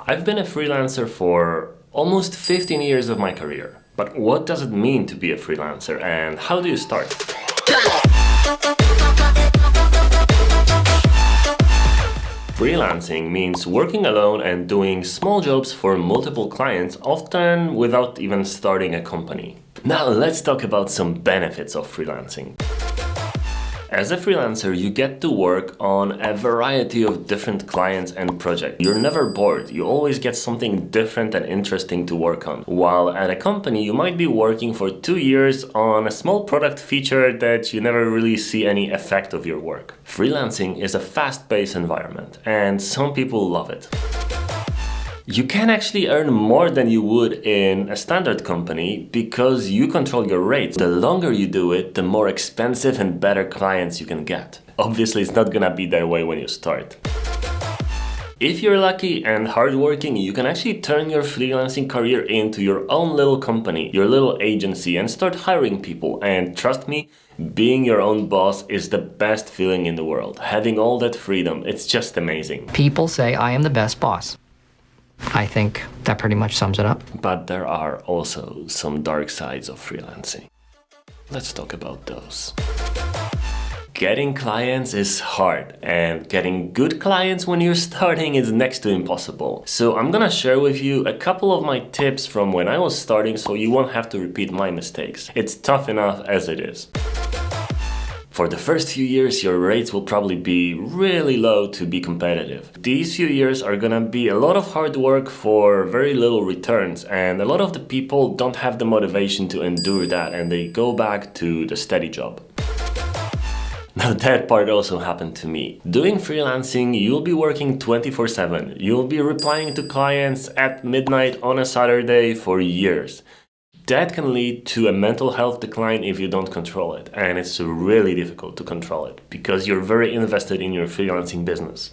I've been a freelancer for almost 15 years of my career. But what does it mean to be a freelancer and how do you start? Freelancing means working alone and doing small jobs for multiple clients, often without even starting a company. Now let's talk about some benefits of freelancing. As a freelancer, you get to work on a variety of different clients and projects. You're never bored. You always get something different and interesting to work on. While at a company, you might be working for 2 years on a small product feature that you never really see any effect of your work. Freelancing is a fast-paced environment, and some people love it. You can actually earn more than you would in a standard company because you control your rates. The longer you do it, the more expensive and better clients you can get. Obviously, it's not gonna be that way when you start. If you're lucky and hardworking, you can actually turn your freelancing career into your own little company, your little agency, and start hiring people. And trust me, being your own boss is the best feeling in the world. Having all that freedom, it's just amazing. People say I am the best boss. I think that pretty much sums it up. But there are also some dark sides of freelancing. Let's talk about those. Getting clients is hard, and getting good clients when you're starting is next to impossible. So I'm gonna share with you a couple of my tips from when I was starting so you won't have to repeat my mistakes. It's tough enough as it is. For the first few years, your rates will probably be really low to be competitive. These few years are gonna be a lot of hard work for very little returns, and a lot of the people don't have the motivation to endure that and they go back to the steady job. Now that part also happened to me. Doing freelancing, you'll be working 24/7. You'll be replying to clients at midnight on a Saturday for years. That can lead to a mental health decline if you don't control it, and it's really difficult to control it because you're very invested in your freelancing business.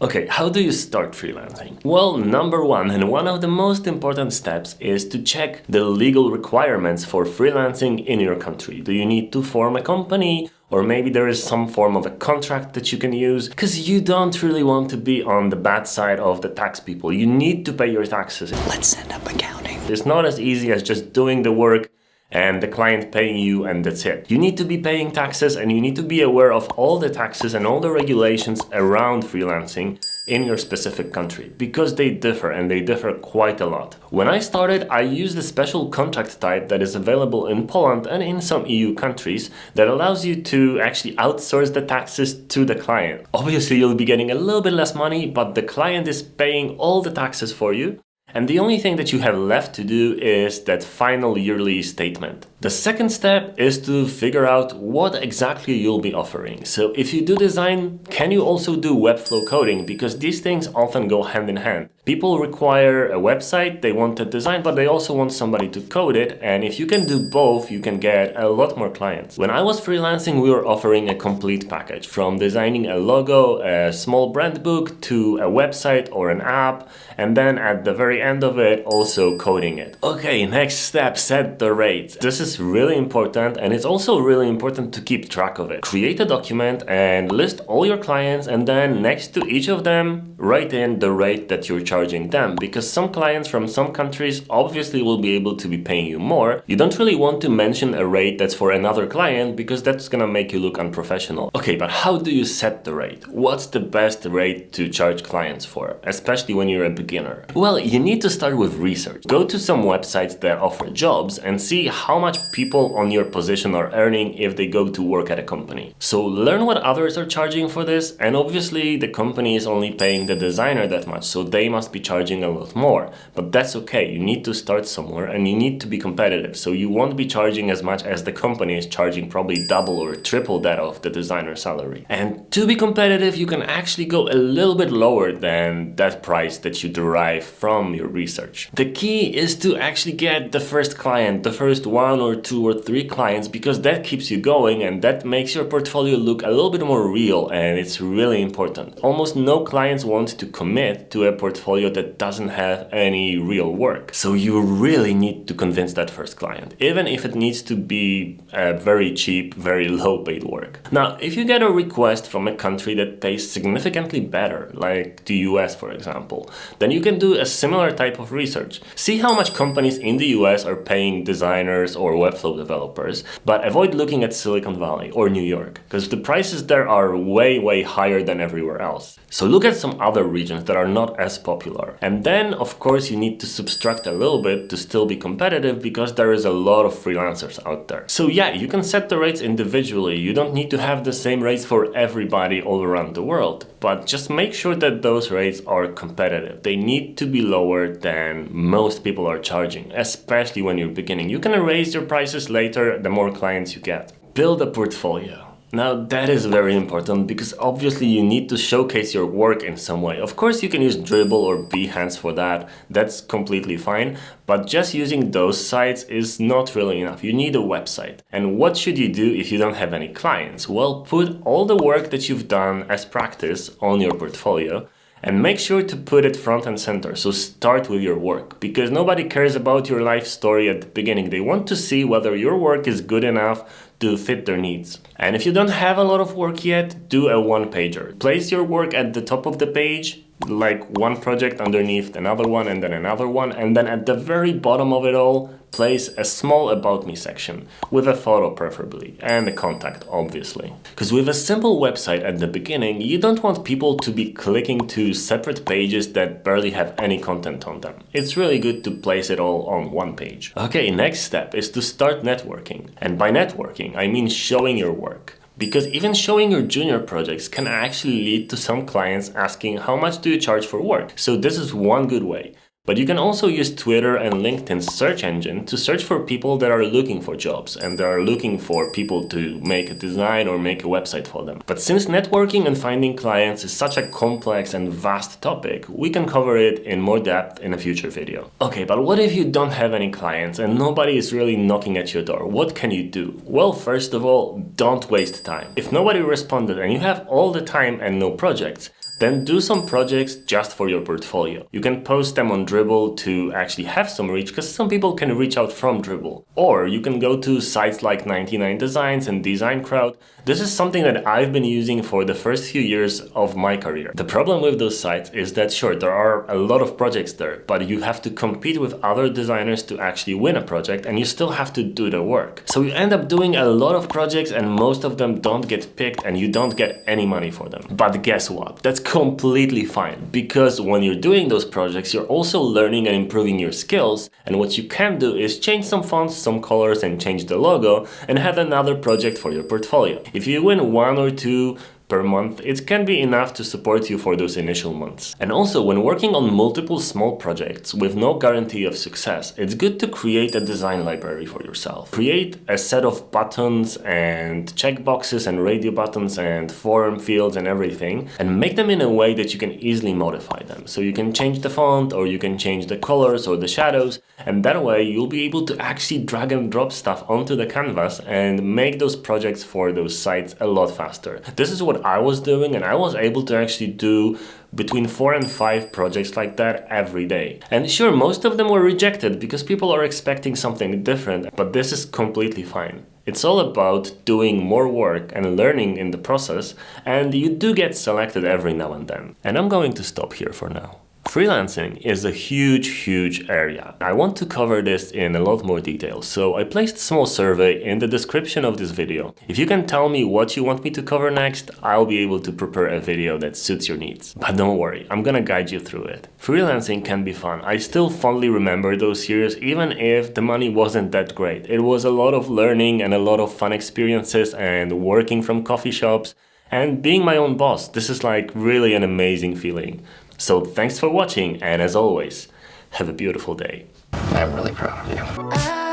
Okay, how do you start freelancing? Well, number one, and one of the most important steps is to check the legal requirements for freelancing in your country. Do you need to form a company? Or maybe there is some form of a contract that you can use, because you don't really want to be on the bad side of the tax people. You need to pay your taxes. Let's set up accounting. It's not as easy as just doing the work and the client paying you and that's it. You need to be paying taxes and you need to be aware of all the taxes and all the regulations around freelancing in your specific country because they differ and they differ quite a lot. When I started, I used a special contract type that is available in Poland and in some EU countries that allows you to actually outsource the taxes to the client. Obviously, you'll be getting a little bit less money, but the client is paying all the taxes for you. And the only thing that you have left to do is that final yearly statement. The second step is to figure out what exactly you'll be offering. So if you do design, can you also do Webflow coding? Because these things often go hand in hand. People require a website, they want a design, but they also want somebody to code it. And if you can do both, you can get a lot more clients. When I was freelancing, we were offering a complete package from designing a logo, a small brand book, to a website or an app. And then at the very end of it, also coding it. Okay, next step, set the rate. This is really important, and it's also really important to keep track of it. Create a document and list all your clients, and then next to each of them, write in the rate that you're charging them, because some clients from some countries obviously will be able to be paying you more. You don't really want to mention a rate that's for another client because that's gonna make you look unprofessional. Okay, but how do you set the rate? What's the best rate to charge clients for, especially when you're a beginner? Well, you need to start with research. Go to some websites that offer jobs and see how much people on your position are earning if they go to work at a company. So learn what others are charging for this, and obviously the company is only paying the designer that much, so they must be charging a lot more. But that's okay, you need to start somewhere and you need to be competitive, so you won't be charging as much as the company is charging, probably double or triple that of the designer salary. And to be competitive, you can actually go a little bit lower than that price that you derive from your research. The key is to actually get the first client, the first 1 or 2 or 3 clients, because that keeps you going and that makes your portfolio look a little bit more real, and it's really important. Almost no clients want to commit to a portfolio that doesn't have any real work. So you really need to convince that first client, even if it needs to be very cheap, very low paid work. Now, if you get a request from a country that pays significantly better, like the US for example, then you can do a similar type of research. See how much companies in the US are paying designers or Webflow developers, but avoid looking at Silicon Valley or New York, because the prices there are way higher than everywhere else. So look at some other regions that are not as popular. And then, of course, you need to subtract a little bit to still be competitive, because there is a lot of freelancers out there. So yeah, you can set the rates individually. You don't need to have the same rates for everybody all around the world, but just make sure that those rates are competitive. They need to be lower than most people are charging, especially when you're beginning. You can raise your prices later the more clients you get. Build a portfolio. Now that is very important, because obviously you need to showcase your work in some way. Of course you can use Dribbble or Behance for that, that's completely fine, but just using those sites is not really enough. You need a website. And what should you do if you don't have any clients? Well, put all the work that you've done as practice on your portfolio, and make sure to put it front and center. So start with your work, because nobody cares about your life story at the beginning. They want to see whether your work is good enough to fit their needs. And if you don't have a lot of work yet, do a one-pager. Place your work at the top of the page, like one project underneath another one and then another one, and then at the very bottom of it all, place a small About Me section, with a photo preferably, and a contact obviously. Because with a simple website at the beginning, you don't want people to be clicking to separate pages that barely have any content on them. It's really good to place it all on one page. Okay, next step is to start networking. And by networking, I mean showing your work. Because even showing your junior projects can actually lead to some clients asking how much do you charge for work. So this is one good way. But you can also use Twitter and LinkedIn's search engine to search for people that are looking for jobs and that are looking for people to make a design or make a website for them. But since networking and finding clients is such a complex and vast topic, we can cover it in more depth in a future video. Okay, but what if you don't have any clients and nobody is really knocking at your door? What can you do? Well, first of all, don't waste time. If nobody responded and you have all the time and no projects, then do some projects just for your portfolio. You can post them on Dribbble to actually have some reach, because some people can reach out from Dribbble. Or you can go to sites like 99 Designs and Design Crowd. This is something that I've been using for the first few years of my career. The problem with those sites is that sure, there are a lot of projects there, but you have to compete with other designers to actually win a project, and you still have to do the work. So you end up doing a lot of projects and most of them don't get picked and you don't get any money for them. But guess what? That's completely fine, because when you're doing those projects, you're also learning and improving your skills, and what you can do is change some fonts, some colors, and change the logo, and have another project for your portfolio. If you win 1 or 2 per month, it can be enough to support you for those initial months. And also, when working on multiple small projects with no guarantee of success, it's good to create a design library for yourself. Create a set of buttons and checkboxes and radio buttons and form fields and everything, and make them in a way that you can easily modify them. So you can change the font, or you can change the colors or the shadows, and that way you'll be able to actually drag and drop stuff onto the canvas and make those projects for those sites a lot faster. This is what I was doing, and I was able to actually do between 4 and 5 projects like that every day. And sure, most of them were rejected because people are expecting something different, but this is completely fine. It's all about doing more work and learning in the process, and you do get selected every now and then. And I'm going to stop here for now. Freelancing is a huge area. I want to cover this in a lot more detail, so I placed a small survey in the description of this video. If you can tell me what you want me to cover next, I'll be able to prepare a video that suits your needs. But don't worry, I'm gonna guide you through it. Freelancing can be fun. I still fondly remember those years, even if the money wasn't that great. It was a lot of learning and a lot of fun experiences and working from coffee shops and being my own boss. This is like really an amazing feeling. So thanks for watching, and as always, have a beautiful day. I'm really proud of you.